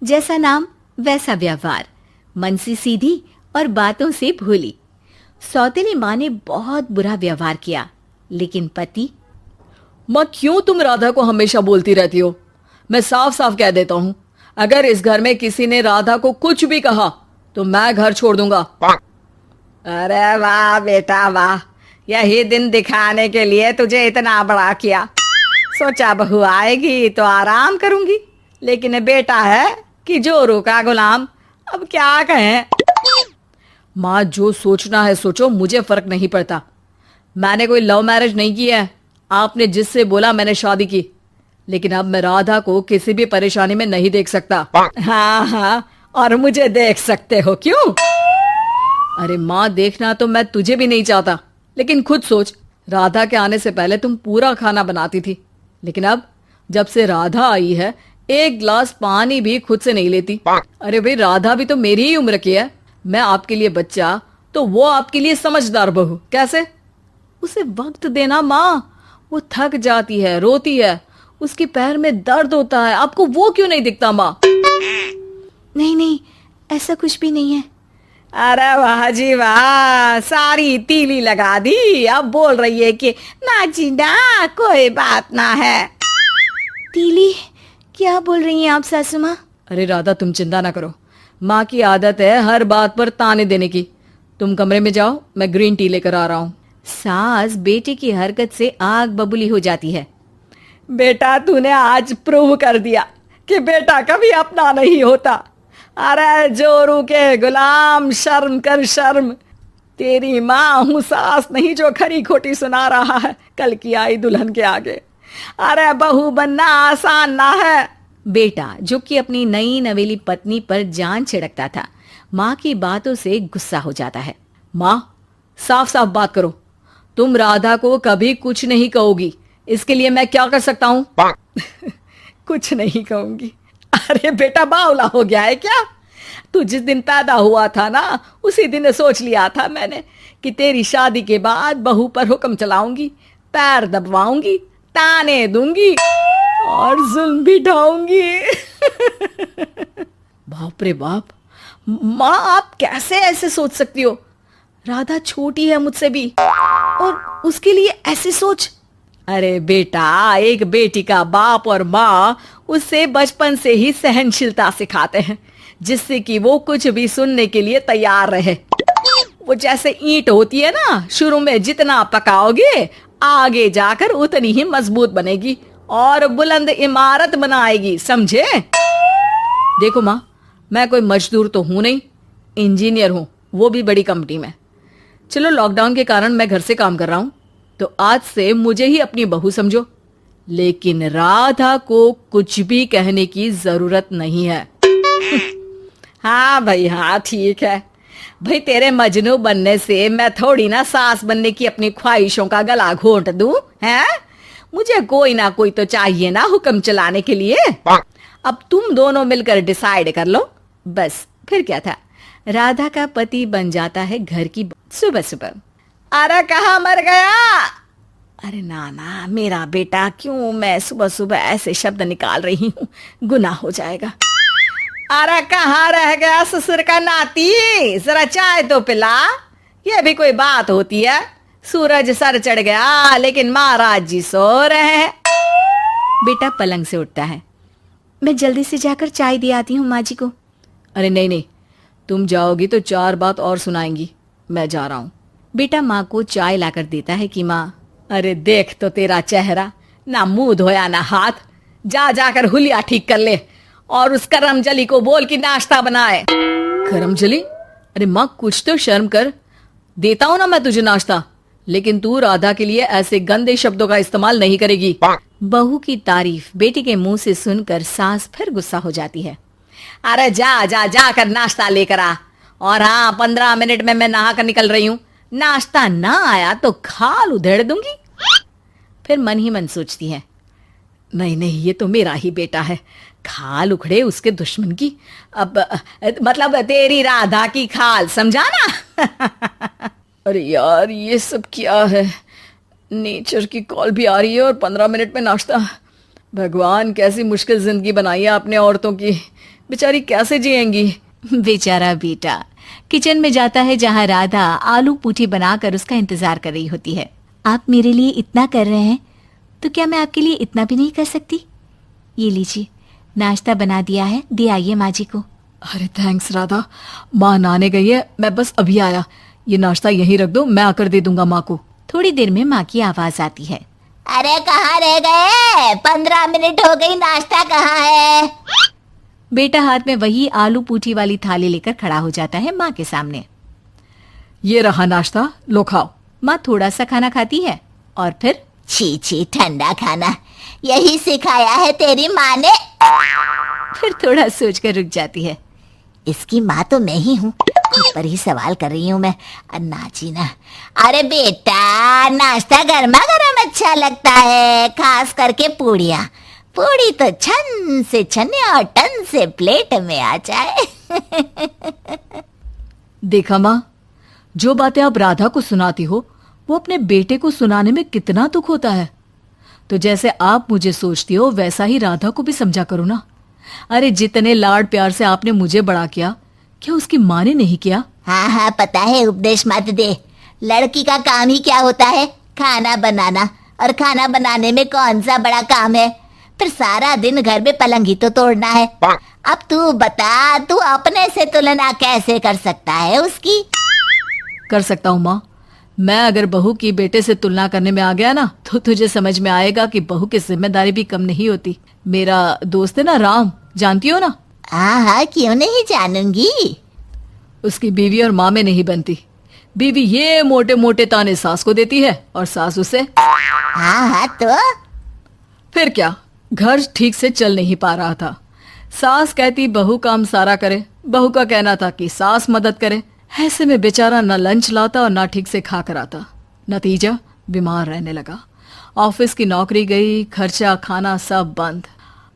जैसा नाम वैसा व्यवहार, मन से सीधी और बातों से भोली। सौतेली माँ ने बहुत बुरा व्यवहार किया, लेकिन पति। माँ, क्यों तुम राधा को हमेशा बोलती रहती हो? मैं साफ साफ कह देता हूँ, अगर इस घर में किसी ने राधा को कुछ भी कहा तो मैं घर छोड़ दूंगा। अरे वाह बेटा वाह, यही दिन दिखाने के लिए तुझे इतना बड़ा किया। सोचा बहू आएगी तो आराम करूंगी, लेकिन बेटा है कि जोरू का गुलाम। अब क्या कहें। माँ, जो सोचना है सोचो, मुझे फर्क नहीं पड़ता। मैंने कोई लव मैरिज नहीं की है। आपने जिससे बोला मैंने शादी की, लेकिन अब मैं राधा को किसी भी परेशानी में नहीं देख सकता। हाँ हाँ, और मुझे देख सकते हो क्यों? अरे माँ, देखना तो मैं तुझे भी नहीं चाहता, लेकिन खुद सोच, राधा के आने से पहले तुम पूरा खाना बनाती थी, लेकिन अब जब से राधा आई है एक गिलास पानी भी खुद से नहीं लेती। अरे भाई, राधा भी तो मेरी ही उम्र की है। मैं आपके लिए बच्चा तो वो आपके लिए समझदार बहू। कैसे? उसे वक्त देना माँ, वो थक जाती है, रोती है, उसके पैर में दर्द होता है। आपको वो क्यों नहीं दिखता माँ? नहीं नहीं, ऐसा कुछ भी नहीं है। अरे वाह जी वाह, सारी तीली लगा दी। अब बोल रही है कि ना जी ना, कोई बात ना है। तीली? क्या बोल रही हैं आप सासू माँ? अरे राधा, तुम चिंता ना करो। माँ की आदत है हर बात पर ताने देने की। तुम कमरे में जाओ, मैं ग्रीन टी लेकर आ रहा हूँ। सास बेटे की हरकत से आग बबूली हो जाती है। बेटा, तूने आज प्रूव कर दिया कि बेटा कभी अपना नहीं होता। अरे जोरू के गुलाम, शर्म कर शर्म। तेरी माँ हूँ, सास नहीं जो खरी खोटी सुना रहा है कल की आई दुल्हन के आगे। अरे बहू बनना आसान ना है। बेटा, जो कि अपनी नई नवेली पत्नी पर जान छिड़कता था, माँ की बातों से गुस्सा हो जाता है। माँ, साफ साफ बात करो। तुम राधा को कभी कुछ नहीं कहोगी, इसके लिए मैं क्या कर सकता हूँ? कुछ नहीं कहूंगी? अरे बेटा, बावला हो गया है क्या? तू जिस दिन पैदा हुआ था ना, उसी दिन सोच लिया था मैंने कि तेरी शादी के बाद बहू पर हुक्म चलाऊंगी, पैर दबवाऊंगी, ताने दूंगी और जुल्म भी ढाऊंगी। बाप रे बाप, माँ, आप कैसे ऐसे सोच सकती हो? राधा छोटी है मुझसे भी, और उसके लिए ऐसी सोच। अरे बेटा, एक बेटी का बाप और माँ उससे बचपन से ही सहनशीलता सिखाते हैं, जिससे कि वो कुछ भी सुनने के लिए तैयार रहे। वो जैसे ईंट होती है ना, शुरू में जितना पकाओगे आगे जाकर उतनी ही मजबूत बनेगी और बुलंद इमारत बनाएगी, समझे? देखो माँ, मैं कोई मजदूर तो हूं नहीं, इंजीनियर हूं, वो भी बड़ी कंपनी में। चलो, लॉकडाउन के कारण मैं घर से काम कर रहा हूं, तो आज से मुझे ही अपनी बहू समझो, लेकिन राधा को कुछ भी कहने की जरूरत नहीं है। हाँ भाई हाँ, ठीक है भाई। तेरे मजनू बनने से मैं थोड़ी ना सास बनने की अपनी ख्वाहिशों का गला घोंट दूं, हैं? मुझे कोई ना कोई तो चाहिए ना हुक्म चलाने के लिए। अब तुम दोनों मिलकर डिसाइड कर लो बस। फिर क्या था, राधा का पति बन जाता है घर की सुबह सुबह। अरे कहाँ मर गया? अरे ना, मेरा बेटा, क्यों मैं सुबह सुबह ऐसे शब्द निकाल रही हूँ, गुनाह हो जाएगा। अरे कहाँ रह गया ससुर का नाती? जरा चाय तो पिला। ये भी कोई बात होती है? सूरज सर चढ़ गया, लेकिन महाराज जी सो रहे हैं। बेटा पलंग से उठता है। मैं जल्दी से जाकर चाय दे आती हूँ माँ जी को। अरे नहीं नहीं, तुम जाओगी तो 4 बात और सुनाएंगी, मैं जा रहा हूँ। बेटा माँ को चाय लाकर देता है कि माँ। अरे देख तो तेरा चेहरा, ना मुंह धोया ना हाथ। जा जाकर हुलिया ठीक कर ले और उस करमजली को बोल कि नाश्ता बनाए। करमजली? अरे माँ, कुछ तो शर्म कर। देता हूं ना मैं तुझे नाश्ता, लेकिन तू राधा के लिए ऐसे गंदे शब्दों का इस्तेमाल नहीं करेगी। बहू की तारीफ बेटी के मुंह से सुनकर सास फिर गुस्सा हो जाती है। अरे जा जा जाकर नाश्ता लेकर आ। और हाँ, 15 मिनट में मैं नहा कर निकल रही हूँ। नाश्ता ना आया तो खाल उधेड़ दूंगी। फिर मन ही मन सोचती है, नहीं नहीं, ये तो मेरा ही बेटा है, खाल उखड़े उसके दुश्मन की। अब मतलब तेरी राधा की खाल, समझा ना? अरे यार, ये सब क्या है? नेचर की कॉल भी आ रही है और 15 मिनट में नाश्ता। भगवान, कैसी मुश्किल जिंदगी बनाई है आपने औरतों की। बेचारी कैसे जिएंगी। बेचारा बेटा किचन में जाता है जहाँ राधा आलू पूठी बनाकर उसका इंतजार कर रही होती है। आप मेरे लिए इतना कर रहे हैं तो क्या मैं आपके लिए इतना भी नहीं कर सकती? ये लीजिए, नाश्ता बना दिया है, दे आइए माँ जी को। अरे थैंक्स राधा, माँ नहाने गई है, मैं बस अभी आया। ये नाश्ता यहीं रख दो, मैं आकर दे दूंगा माँ को। थोड़ी देर में माँ की आवाज आती है। अरे कहाँ रह गए? 15 मिनट हो गई, नाश्ता कहाँ है? बेटा हाथ में वही आलू पूठी वाली थाली लेकर खड़ा हो जाता है माँ के सामने। ये रहा नाश्ता, लो खाओ। माँ थोड़ा सा खाना खाती है और फिर छी छी, ठंडा खाना, यही सिखाया है तेरी माँ ने? फिर थोड़ा सोचकर रुक जाती है। इसकी माँ तो मैं ही हूँ, खुद पर ही सवाल कर रही हूँ मैं। नाची ना। अरे बेटा, नाश्ता गर्मा गर्म अच्छा लगता है, खास करके पूड़ियाँ। पूड़ी तो छन से छने और टन से प्लेट में आ जाए। देखा माँ, जो बातें आप राधा को सुनाती हो वो अपने बेटे को सुनाने में कितना दुख होता है। तो जैसे आप मुझे सोचती हो वैसा ही राधा को भी समझा करो ना। अरे जितने लाड प्यार से आपने मुझे बड़ा किया, क्या उसकी माँ ने नहीं किया? हाँ हाँ पता है, उपदेश मत दे। लड़की का काम ही क्या होता है? खाना बनाना। और खाना बनाने में कौन सा बड़ा काम है? फिर सारा दिन घर में पलंग ही तो तोड़ना है। अब तू बता, तू अपने से तुलना कैसे कर सकता है उसकी? कर सकता हूँ माँ। मैं अगर बहू की बेटे से तुलना करने में आ गया ना, तो तुझे समझ में आएगा कि बहू की जिम्मेदारी भी कम नहीं होती। मेरा दोस्त है ना राम, जानती हो ना? हाँ हाँ, क्यों नहीं जानूंगी। उसकी बीवी और माँ में नहीं बनती। बीवी ये मोटे मोटे ताने सास को देती है और सास उसे। हाँ हाँ तो फिर क्या, घर ठीक से चल नहीं पा रहा था। सास कहती बहू काम सारा करे, बहू का कहना था कि सास मदद करे। ऐसे में बेचारा न लंच लाता और ना ठीक से खा कर आता। नतीजा, बीमार रहने लगा। ऑफिस की नौकरी गई, खर्चा खाना सब बंद।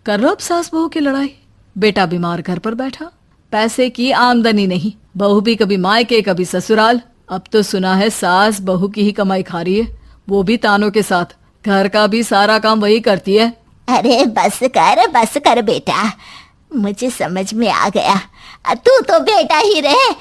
कर लो अब सास बहू की लड़ाई। बेटा बीमार घर पर बैठा, पैसे की आमदनी नहीं। बहू भी कभी मायके कभी ससुराल। अब तो सुना है सास बहू की ही कमाई खा रही है, वो भी तानों के साथ। घर का भी सारा काम वही करती है। अरे बस कर बेटा, मुझे समझ में आ गया। तू तो बेटा ही रहे,